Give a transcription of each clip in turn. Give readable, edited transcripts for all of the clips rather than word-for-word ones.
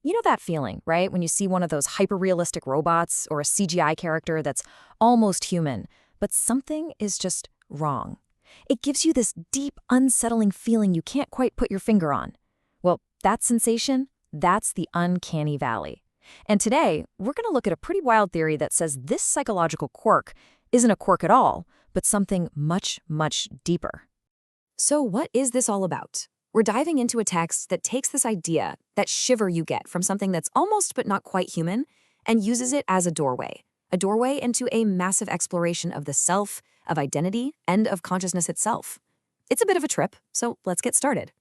You know that feeling, right? When you see one of those hyper-realistic robots or a CGI character that's almost human, but something is just wrong. It gives you this deep, unsettling feeling you can't quite put your finger on. Well, that sensation, that's the uncanny valley. And today, we're going to look at a pretty wild theory that says this psychological quirk isn't a quirk at all, but something much, much deeper. So what is this all about? We're diving into a text that takes this idea, that shiver you get from something that's almost but not quite human, and uses it as a doorway into a massive exploration of the self, of identity, and of consciousness itself. It's a bit of a trip, so let's get started.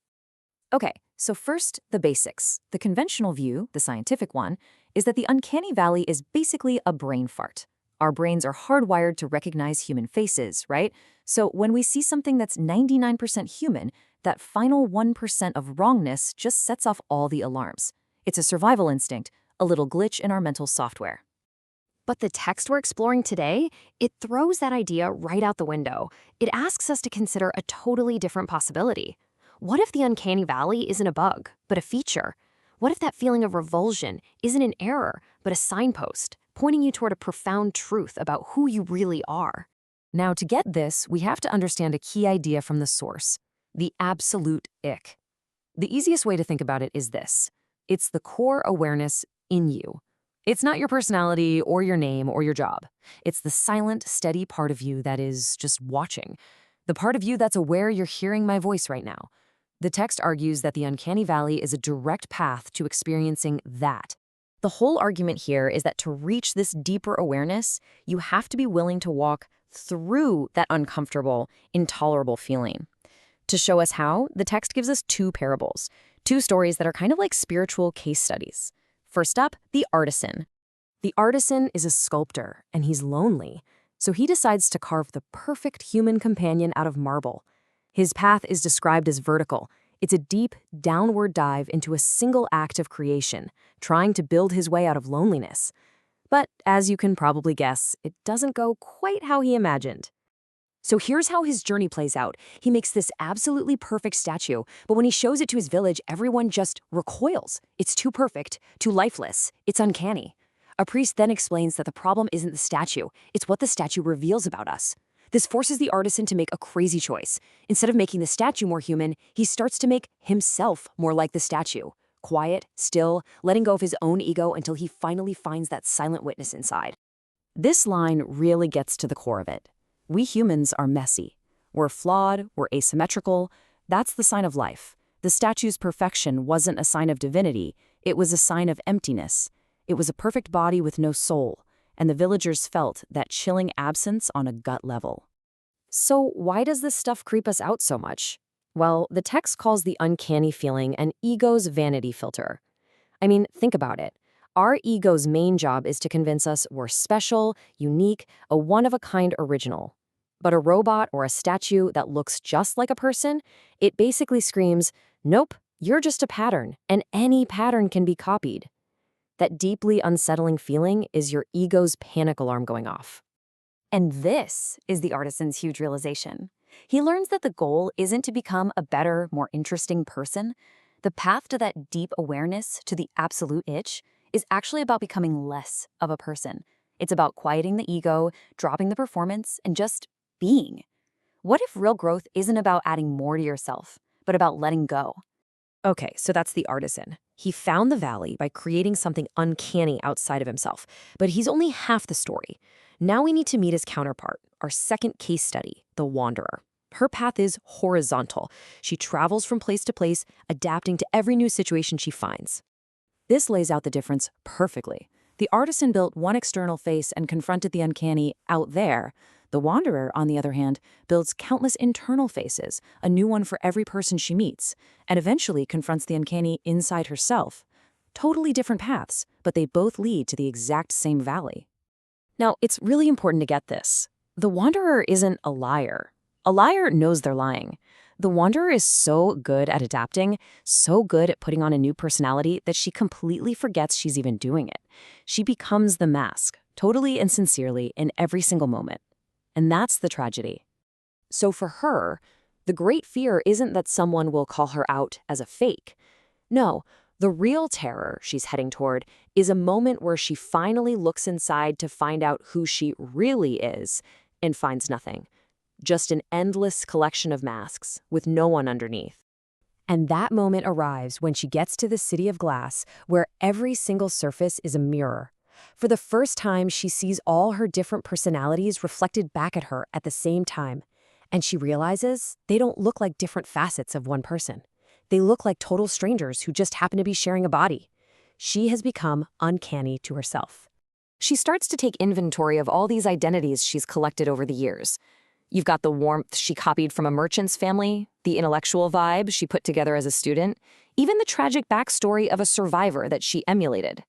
Okay, so first, the basics. The conventional view, the scientific one, is that the uncanny valley is basically a brain fart. Our brains are hardwired to recognize human faces, right? So when we see something that's 99% human, that final 1% of wrongness just sets off all the alarms. It's a survival instinct, a little glitch in our mental software. But the text we're exploring today, it throws that idea right out the window. It asks us to consider a totally different possibility. What if the uncanny valley isn't a bug, but a feature? What if that feeling of revulsion isn't an error, but a signpost, pointing you toward a profound truth about who you really are? Now, to get this, we have to understand a key idea from the source, the absolute ick. The easiest way to think about it is this. It's the core awareness in you. It's not your personality or your name or your job. It's the silent, steady part of you that is just watching. The part of you that's aware you're hearing my voice right now. The text argues that the uncanny valley is a direct path to experiencing that. The whole argument here is that to reach this deeper awareness, you have to be willing to walk through that uncomfortable, intolerable feeling. To show us how, the text gives us two parables, two stories that are kind of like spiritual case studies. First up, the artisan. The artisan is a sculptor, and he's lonely, so he decides to carve the perfect human companion out of marble. His path is described as vertical. It's a deep, downward dive into a single act of creation, trying to build his way out of loneliness. But as you can probably guess, it doesn't go quite how he imagined. So here's how his journey plays out. He makes this absolutely perfect statue, but when he shows it to his village, everyone just recoils. It's too perfect, too lifeless. It's uncanny. A priest then explains that the problem isn't the statue, it's what the statue reveals about us. This forces the artisan to make a crazy choice. Instead of making the statue more human, he starts to make himself more like the statue. Quiet, still, letting go of his own ego until he finally finds that silent witness inside. This line really gets to the core of it. We humans are messy. We're flawed, we're asymmetrical. That's the sign of life. The statue's perfection wasn't a sign of divinity, it was a sign of emptiness. It was a perfect body with no soul, and the villagers felt that chilling absence on a gut level. So why does this stuff creep us out so much? Well, the text calls the uncanny feeling an ego's vanity filter. I mean, think about it. Our ego's main job is to convince us we're special, unique, a one-of-a-kind original. But a robot or a statue that looks just like a person, it basically screams, nope, you're just a pattern, and any pattern can be copied. That deeply unsettling feeling is your ego's panic alarm going off. And this is the artisan's huge realization. He learns that the goal isn't to become a better, more interesting person. The path to that deep awareness, to the absolute itch, is actually about becoming less of a person. It's about quieting the ego, dropping the performance, and just being. What if real growth isn't about adding more to yourself, but about letting go? Okay, so that's the artisan. He found the valley by creating something uncanny outside of himself, but he's only half the story. Now we need to meet his counterpart, our second case study, the wanderer. Her path is horizontal. She travels from place to place, adapting to every new situation she finds. This lays out the difference perfectly. The artisan built one external face and confronted the uncanny out there. The wanderer, on the other hand, builds countless internal faces, a new one for every person she meets, and eventually confronts the uncanny inside herself. Totally different paths, but they both lead to the exact same valley. Now, it's really important to get this. The wanderer isn't a liar. A liar knows they're lying. The wanderer is so good at adapting, so good at putting on a new personality that she completely forgets she's even doing it. She becomes the mask, totally and sincerely, in every single moment. And that's the tragedy. So for her, the great fear isn't that someone will call her out as a fake. No, The real terror she's heading toward is a moment where she finally looks inside to find out who she really is and finds nothing. Just an endless collection of masks with no one underneath. And that moment arrives when she gets to the city of glass, where every single surface is a mirror. For the first time, she sees all her different personalities reflected back at her at the same time. And she realizes they don't look like different facets of one person. They look like total strangers who just happen to be sharing a body. She has become uncanny to herself. She starts to take inventory of all these identities she's collected over the years. You've got the warmth she copied from a merchant's family, the intellectual vibe she put together as a student, even the tragic backstory of a survivor that she emulated.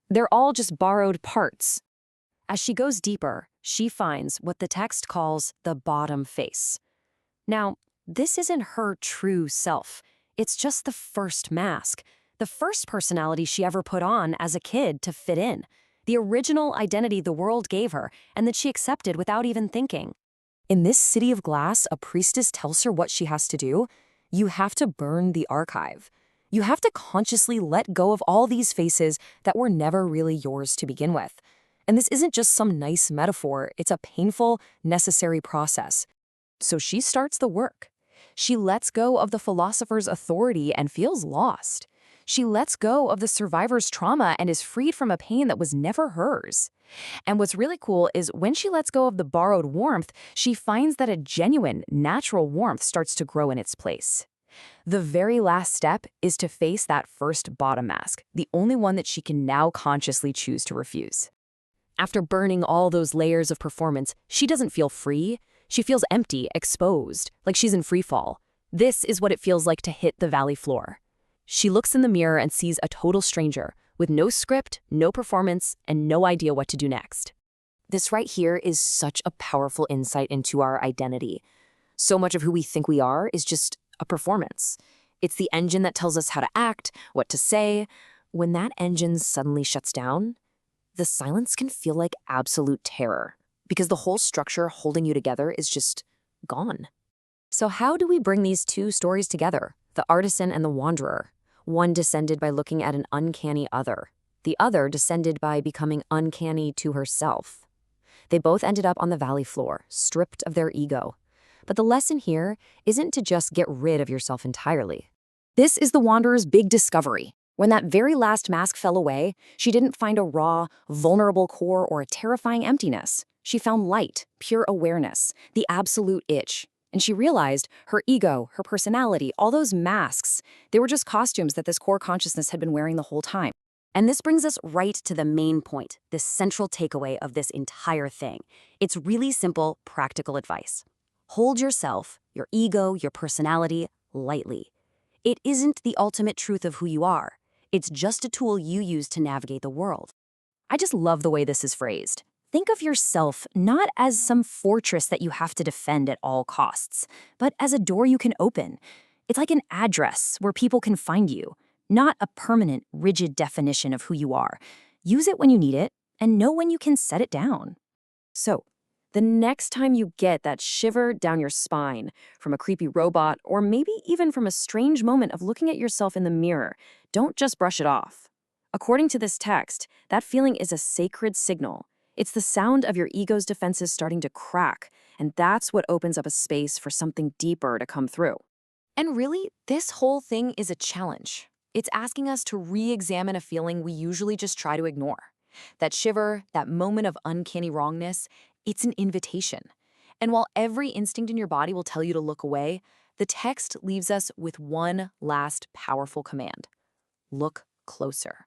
They're all just borrowed parts. As she goes deeper, she finds what the text calls the bottom face. Now, this isn't her true self. It's just the first mask, the first personality she ever put on as a kid to fit in, the original identity the world gave her and that she accepted without even thinking. In this city of glass, a priestess tells her what she has to do. You have to burn the archive. You have to consciously let go of all these faces that were never really yours to begin with. And this isn't just some nice metaphor, it's a painful, necessary process. So she starts the work. She lets go of the philosopher's authority and feels lost. She lets go of the survivor's trauma and is freed from a pain that was never hers. And what's really cool is when she lets go of the borrowed warmth, she finds that a genuine, natural warmth starts to grow in its place. The very last step is to face that first bottom mask, the only one that she can now consciously choose to refuse. After burning all those layers of performance, she doesn't feel free. She feels empty, exposed, like she's in free fall. This is what it feels like to hit the valley floor. She looks in the mirror and sees a total stranger, with no script, no performance, and no idea what to do next. This right here is such a powerful insight into our identity. So much of who we think we are is just a performance. It's the engine that tells us how to act, what to say. When that engine suddenly shuts down, the silence can feel like absolute terror, because the whole structure holding you together is just gone. So how do we bring these two stories together, the artisan and the wanderer? One descended by looking at an uncanny other, the other descended by becoming uncanny to herself. They both ended up on the valley floor, stripped of their ego. But the lesson here isn't to just get rid of yourself entirely. This is the wanderer's big discovery. When that very last mask fell away, she didn't find a raw, vulnerable core or a terrifying emptiness. She found light, pure awareness, the absolute itch. And she realized her ego, her personality, all those masks, they were just costumes that this core consciousness had been wearing the whole time. And this brings us right to the main point, the central takeaway of this entire thing. It's really simple, practical advice. Hold yourself, your ego, your personality, lightly. It isn't the ultimate truth of who you are. It's just a tool you use to navigate the world. I just love the way this is phrased. Think of yourself not as some fortress that you have to defend at all costs, but as a door you can open. It's like an address where people can find you, not a permanent, rigid definition of who you are. Use it when you need it, and know when you can set it down. So, the next time you get that shiver down your spine from a creepy robot, or maybe even from a strange moment of looking at yourself in the mirror, don't just brush it off. According to this text, that feeling is a sacred signal. It's the sound of your ego's defenses starting to crack, and that's what opens up a space for something deeper to come through. And really, this whole thing is a challenge. It's asking us to re-examine a feeling we usually just try to ignore. That shiver, that moment of uncanny wrongness, it's an invitation. And while every instinct in your body will tell you to look away, the text leaves us with one last powerful command. Look closer.